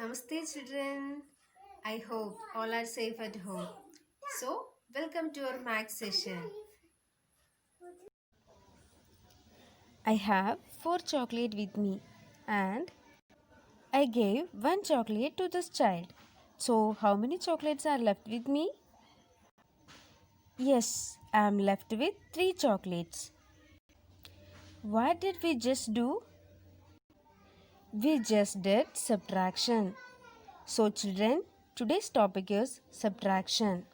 Namaste, children. I hope all are safe at home. So, welcome to our math session. I have 4 chocolate with me and I gave 1 chocolate to this child. So how many chocolates are left with me? Yes, I am left with 3 chocolates. What did we just do? We just did subtraction. So children, today's topic is subtraction.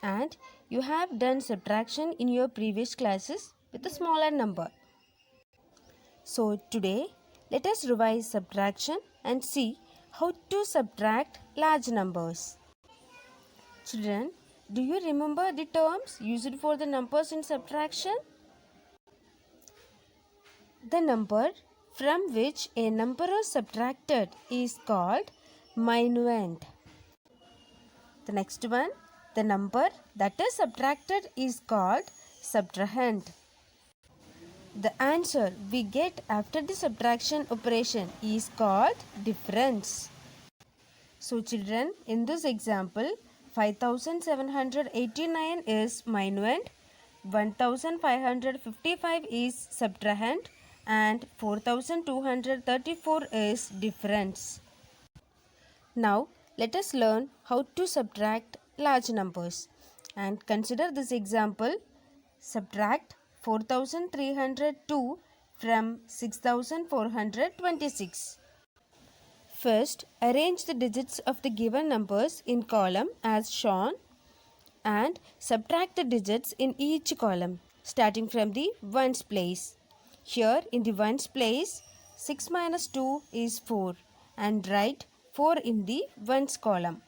And you have done subtraction in your previous classes with a smaller number. So today, let us revise subtraction and see how to subtract large numbers. Children, do you remember the terms used for the numbers in subtraction? The number from which a number is subtracted is called minuend. The next one, the number that is subtracted is called subtrahend. The answer we get after the subtraction operation is called difference. So children, in this example, 5789 is minuend, 1555 is subtrahend and 4234 is difference. Now, let us learn how to subtract large numbers and consider this example. Subtract 4302 from 6426. First, arrange the digits of the given numbers in column as shown and subtract the digits in each column starting from the ones place. Here in the ones place, 6 minus 2 is 4 and write 4 in the ones column.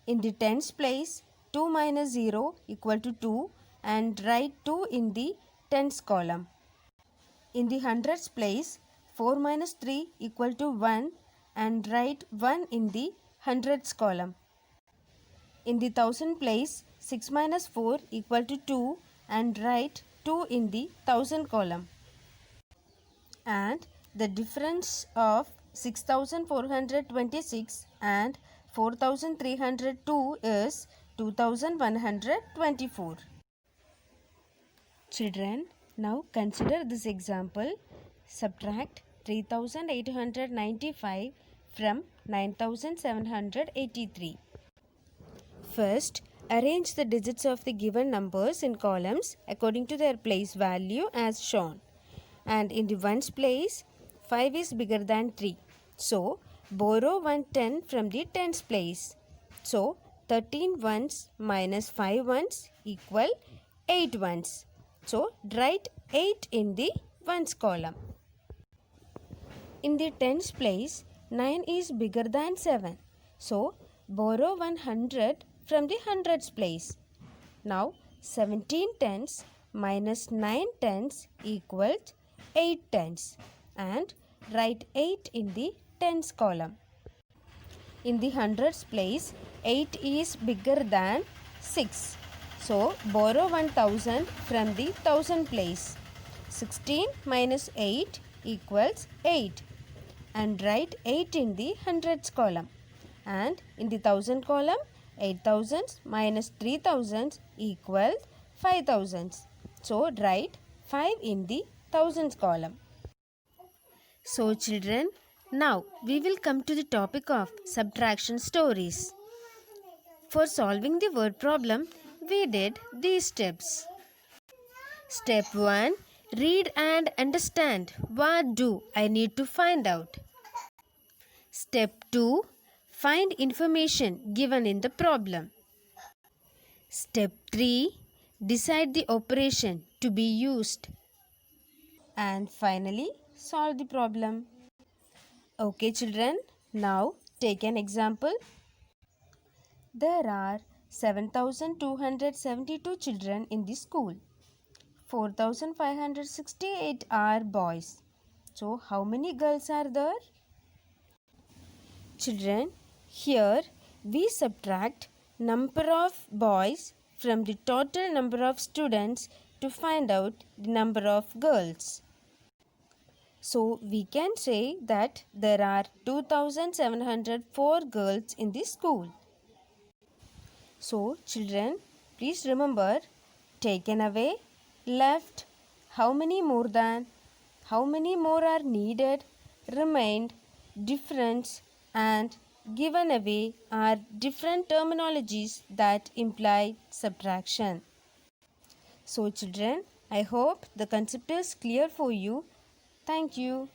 In the tens place, 2 minus 0 equal to 2 and write 2 in the tens column. In the hundreds place, 4 minus 3 equal to 1 and write 1 in the hundreds column. In the thousand place, 6 minus 4 equal to 2 and write 2 in the thousand column. And the difference of 6426 and 4302 is 2124. Children, now consider this example. Subtract 3895 from 9783. First, arrange the digits of the given numbers in columns according to their place value as shown. And in the ones place, 5 is bigger than 3. So, borrow 1 10 from the tens place. So, 13 ones minus 5 ones equal 8 ones. So, write 8 in the ones column. In the tens place, 9 is bigger than 7. So, borrow 100 from the hundreds place. Now, 17 tens minus 9 tens equals 8 tens and write 8 in the tens column. In the hundreds place, 8 is bigger than 6. So, borrow 1000 from the thousand place. 16 minus 8 equals 8 and write 8 in the hundreds column. And in the thousand column, 8000 minus 3000 equals 5000. So, write 5 in the thousands column. So, children, now we will come to the topic of subtraction stories. For solving the word problem, we did these steps. Step 1. Read and understand. What do I need to find out? Step 2. Find information given in the problem. Step 3. Decide the operation to be used. And finally, solve the problem. Okay, children, now take an example. There are 7,272 children in the school. 4,568 are boys. So, how many girls are there? Children, here we subtract number of boys from the total number of students to find out the number of girls. So we can say that there are 2704 girls in the school. So children, please remember, taken away, left, how many more than, how many more are needed, remained, difference, and given away are different terminologies that imply subtraction. So children, I hope the concept is clear for you. Thank you.